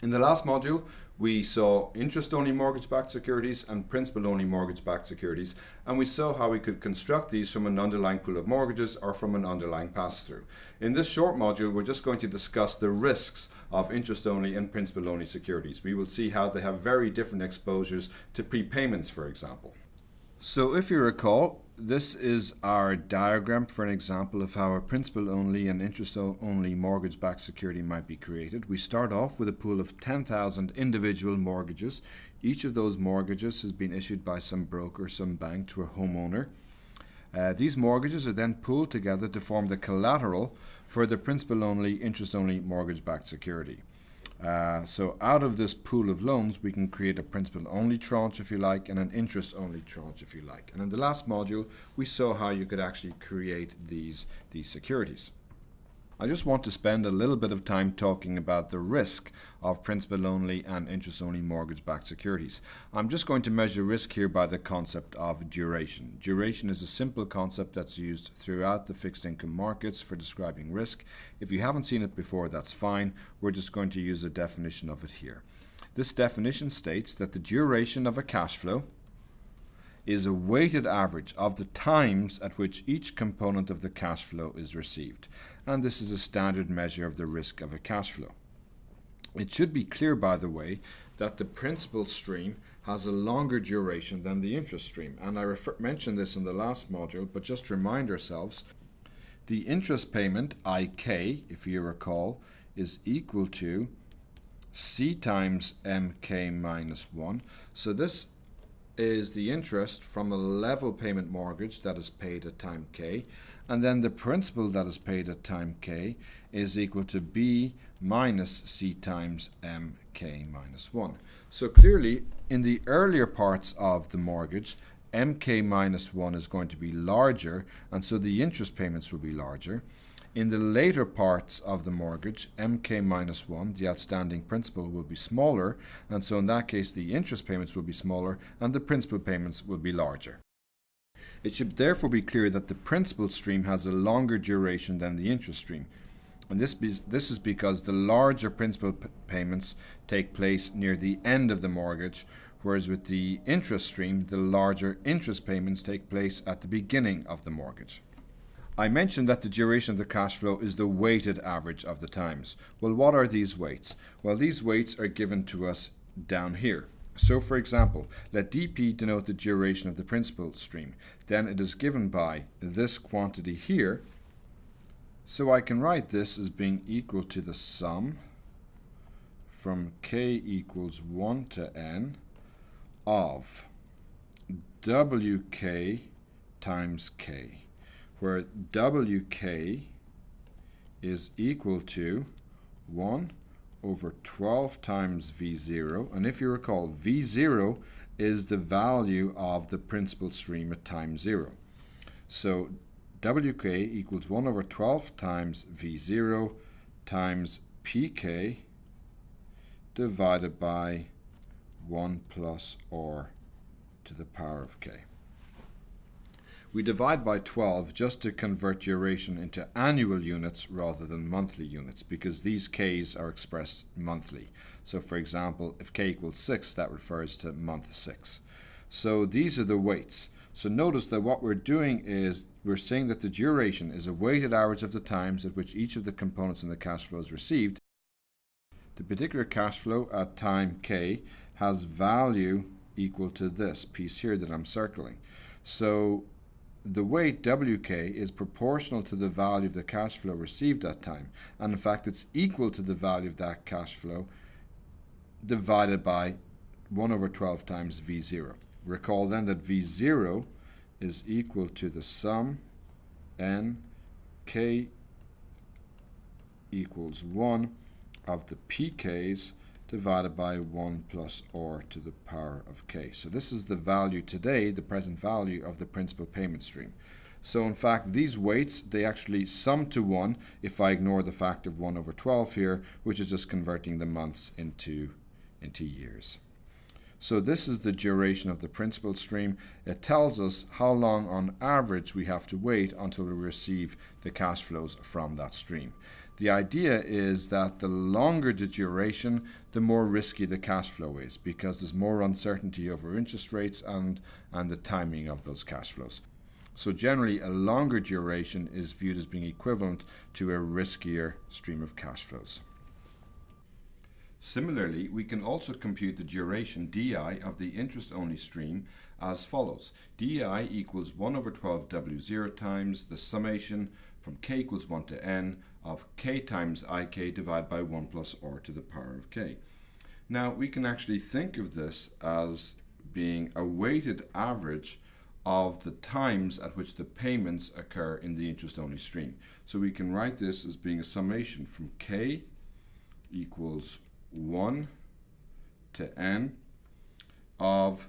In the last module, we saw interest-only mortgage-backed securities and principal-only mortgage-backed securities, and we saw how we could construct these from an underlying pool of mortgages or from an underlying pass-through. In this short module, we're just going to discuss the risks of interest-only and principal-only securities. We will see how they have very different exposures to prepayments, for example. So if you recall, this is our diagram for an example of how a principal-only and interest-only mortgage-backed security might be created. We start off with a pool of 10,000 individual mortgages. Each of those mortgages has been issued by some broker, some bank to a homeowner. These mortgages are then pooled together to form the collateral for the principal-only, interest-only mortgage-backed security. So out of this pool of loans, we can create a principal-only tranche, if you like, and an interest-only tranche, if you like. And in the last module, we saw how you could actually create these securities. I just want to spend a little bit of time talking about the risk of principal-only and interest-only mortgage-backed securities. I'm just going to measure risk here by the concept of duration. Duration is a simple concept that's used throughout the fixed income markets for describing risk. If you haven't seen it before, that's fine. We're just going to use a definition of it here. This definition states that the duration of a cash flow is a weighted average of the times at which each component of the cash flow is received. And this is a standard measure of the risk of a cash flow. It should be clear, by the way, that the principal stream has a longer duration than the interest stream. And I mentioned this in the last module, but just remind ourselves, the interest payment, IK, if you recall, is equal to C times MK minus 1. So this is the interest from a level payment mortgage that is paid at time K, and then the principal that is paid at time K is equal to B minus C times MK minus 1. So clearly, in the earlier parts of the mortgage, MK minus 1 is going to be larger, and so the interest payments will be larger. In the later parts of the mortgage, MK minus 1, the outstanding principal, will be smaller, and so in that case the interest payments will be smaller and the principal payments will be larger. It should therefore be clear that the principal stream has a longer duration than the interest stream. And this is because the larger principal payments take place near the end of the mortgage, whereas with the interest stream, the larger interest payments take place at the beginning of the mortgage. I mentioned that the duration of the cash flow is the weighted average of the times. Well, what are these weights? Well, these weights are given to us down here. So, for example, let dP denote the duration of the principal stream. Then it is given by this quantity here. So I can write this as being equal to the sum from k equals 1 to n of wk times k, where wk is equal to 1 over 12 times v0, and if you recall, v0 is the value of the principal stream at time 0. So wk equals 1 over 12 times v0 times pk divided by 1 plus r to the power of k. We divide by 12 just to convert duration into annual units rather than monthly units, because these k's are expressed monthly. So for example, if k equals 6, that refers to month 6. So these are the weights. So notice that what we're doing is we're saying that the duration is a weighted average of the times at which each of the components in the cash flow is received. The particular cash flow at time k has value equal to this piece here that I'm circling. So the weight wk is proportional to the value of the cash flow received at time, and in fact it's equal to the value of that cash flow divided by 1 over 12 times v0. Recall then that v0 is equal to the sum n k equals 1 of the pk's divided by 1 plus r to the power of k. So this is the value today, the present value of the principal payment stream. So in fact, these weights, they actually sum to 1 if I ignore the fact of 1 over 12 here, which is just converting the months into years. So this is the duration of the principal stream. It tells us how long on average we have to wait until we receive the cash flows from that stream. The idea is that the longer the duration, the more risky the cash flow is, because there's more uncertainty over interest rates and the timing of those cash flows. So generally, a longer duration is viewed as being equivalent to a riskier stream of cash flows. Similarly, we can also compute the duration di of the interest-only stream as follows. di equals 1 over 12 W0 times the summation from k equals 1 to n of k times ik divided by 1 plus r to the power of k. Now, we can actually think of this as being a weighted average of the times at which the payments occur in the interest-only stream. So we can write this as being a summation from k equals 1 to n of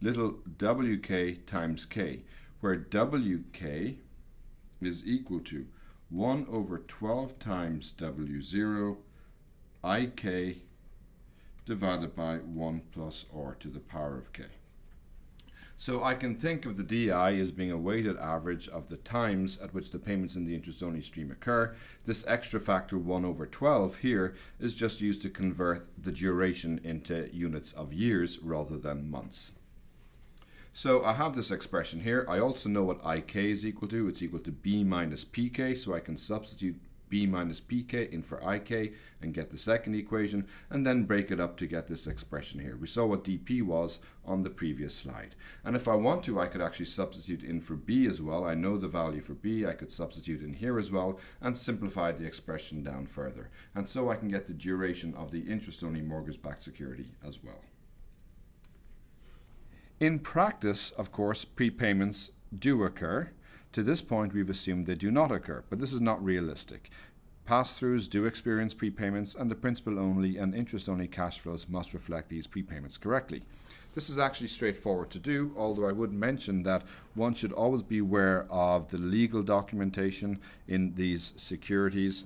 little wk times k, where wk is equal to 1 over 12 times W0 ik divided by 1 plus r to the power of k. So I can think of the di as being a weighted average of the times at which the payments in the interest-only stream occur. This extra factor 1 over 12 here is just used to convert the duration into units of years rather than months. So I have this expression here. I also know what ik is equal to. It's equal to b minus pk, so I can substitute b minus pk in for ik and get the second equation, and then break it up to get this expression here. We saw what dp was on the previous slide. And if I want to, I could actually substitute in for b as well. I know the value for b. I could substitute in here as well and simplify the expression down further. And so I can get the duration of the interest-only mortgage-backed security as well. In practice, of course, prepayments do occur. To this point, we've assumed they do not occur, but this is not realistic. Pass-throughs do experience prepayments, and the principal-only and interest-only cash flows must reflect these prepayments correctly. This is actually straightforward to do, although I would mention that one should always be aware of the legal documentation in these securities.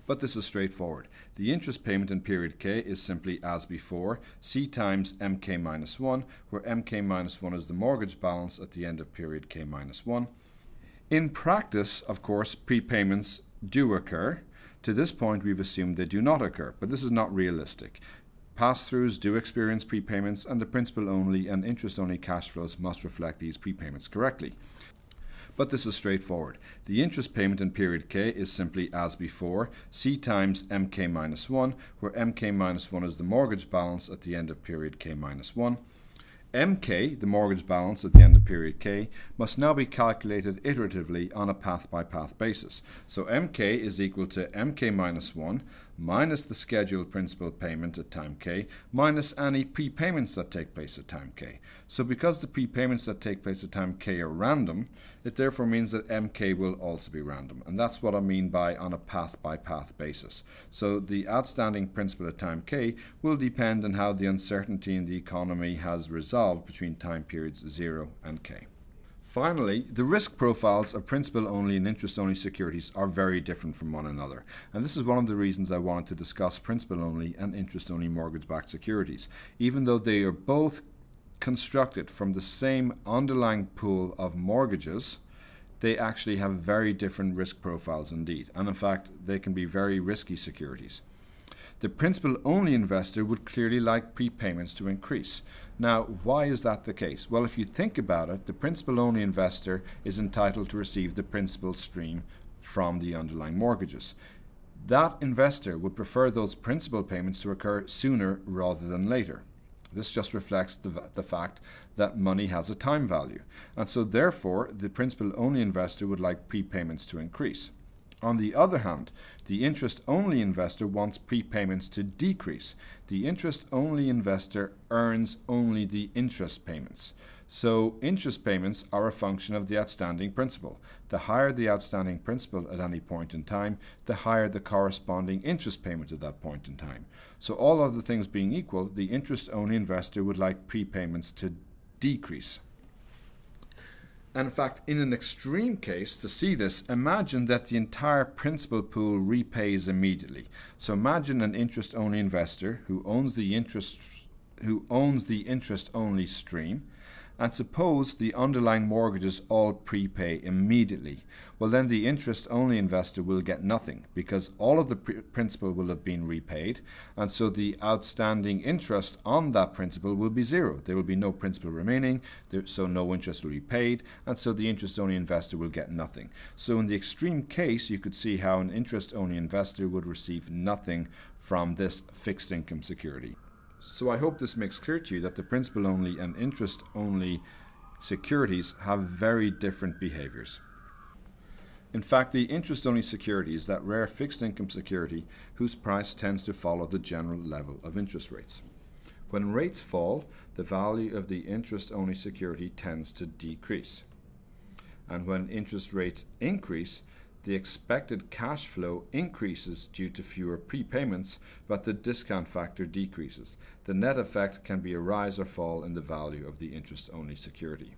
But this is straightforward. The interest payment in period K is simply as before, C times MK minus 1, where MK minus 1 is the mortgage balance at the end of period K minus 1. In practice, of course, prepayments do occur. To this point, we've assumed they do not occur, but this is not realistic. Pass-throughs do experience prepayments, and the principal-only and interest-only cash flows must reflect these prepayments correctly. But this is straightforward. The interest payment in period K is simply as before, C times MK minus 1, where MK minus 1 is the mortgage balance at the end of period K minus 1. MK, the mortgage balance at the end of period K, must now be calculated iteratively on a path-by-path basis. So MK is equal to MK minus 1 minus the scheduled principal payment at time K minus any prepayments that take place at time K. So because the prepayments that take place at time K are random, it therefore means that MK will also be random. And that's what I mean by on a path-by-path basis. So the outstanding principal at time K will depend on how the uncertainty in the economy has resolved between time periods 0 and K. Finally, the risk profiles of principal-only and interest-only securities are very different from one another. And this is one of the reasons I wanted to discuss principal-only and interest-only mortgage-backed securities. Even though they are both constructed from the same underlying pool of mortgages, they actually have very different risk profiles indeed. And in fact, they can be very risky securities. The principal-only investor would clearly like prepayments to increase. Now, why is that the case? Well, if you think about it, the principal-only investor is entitled to receive the principal stream from the underlying mortgages. That investor would prefer those principal payments to occur sooner rather than later. This just reflects the fact that money has a time value. And so therefore, the principal-only investor would like prepayments to increase. On the other hand, the interest-only investor wants prepayments to decrease. The interest-only investor earns only the interest payments. So interest payments are a function of the outstanding principal. The higher the outstanding principal at any point in time, the higher the corresponding interest payment at that point in time. So all other things being equal, the interest-only investor would like prepayments to decrease. And in fact, in an extreme case, to see this, imagine that the entire principal pool repays immediately. So imagine an interest-only investor who owns the interest who owns the interest-only stream, and suppose the underlying mortgages all prepay immediately. Well, then the interest-only investor will get nothing because all of the principal will have been repaid, and so the outstanding interest on that principal will be zero. There will be no principal remaining, so no interest will be paid, and so the interest-only investor will get nothing. So in the extreme case, you could see how an interest-only investor would receive nothing from this fixed income security. So I hope this makes clear to you that the principal-only and interest-only securities have very different behaviors. In fact, the interest-only security is that rare fixed income security whose price tends to follow the general level of interest rates. When rates fall, the value of the interest-only security tends to decrease. And when interest rates increase, the expected cash flow increases due to fewer prepayments, but the discount factor decreases. The net effect can be a rise or fall in the value of the interest-only security.